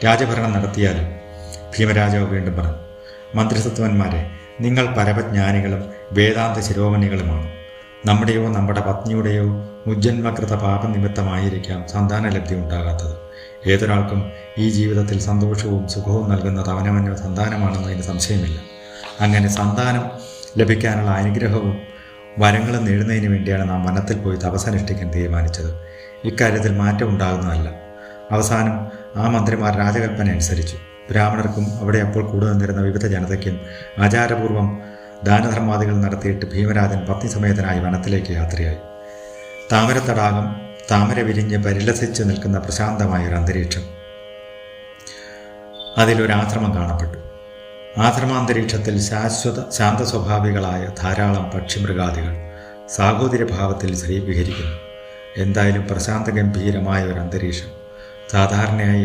രാജഭരണം നടത്തിയാലും. ഭീമരാജാവ് വീണ്ടും പറഞ്ഞു, മന്ത്രിസത്വന്മാരെ, നിങ്ങൾ പരമജ്ഞാനികളും വേദാന്ത ശിരോമണികളുമാണ്. നമ്മുടെയോ നമ്മുടെ പത്നിയുടെയോ മുജ്ജന്മകൃത പാപനിമിത്തമായിരിക്കാം സന്താനലബ്ധി ഉണ്ടാകാത്തത്. ഏതൊരാൾക്കും ഈ ജീവിതത്തിൽ സന്തോഷവും സുഖവും നൽകുന്നത് അവനവൻ്റെ സന്താനമാണെന്നതിന് സംശയമില്ല. അങ്ങനെ സന്താനം ലഭിക്കാനുള്ള അനുഗ്രഹവും വരങ്ങളും നേടുന്നതിന് വേണ്ടിയാണ് നാം വനത്തിൽ പോയി തപസ്സനുഷ്ഠിക്കാൻ തീരുമാനിച്ചത്. ഇക്കാര്യത്തിൽ മാറ്റം ഉണ്ടാകുന്നതല്ല. അവസാനം ആ മന്ത്രിമാർ രാജകൽപ്പന അനുസരിച്ചു. ബ്രാഹ്മണർക്കും അവിടെ അപ്പോൾ കൂടുനിന്നിരുന്ന വിവിധ ജനതയ്ക്കും ആചാരപൂർവ്വം ദാനധർമാദികൾ നടത്തിയിട്ട് ഭീമരാജൻ പത്നിസമേതനായി വനത്തിലേക്ക് യാത്രയായി. താമരത്തടാകം, താമര വിരിഞ്ഞ് പരിലസിച്ച് നിൽക്കുന്ന പ്രശാന്തമായൊരു അന്തരീക്ഷം. അതിലൊരാശ്രമം കാണപ്പെട്ടു. ആശ്രമാന്തരീക്ഷത്തിൽ ശാന്ത സ്വഭാവികളായ ധാരാളം പക്ഷിമൃഗാദികൾ സാഹോദര്യഭാവത്തിൽ വിഹരിക്കുന്നു. എന്തായാലും പ്രശാന്ത ഗംഭീരമായ ഒരു അന്തരീക്ഷം. സാധാരണയായി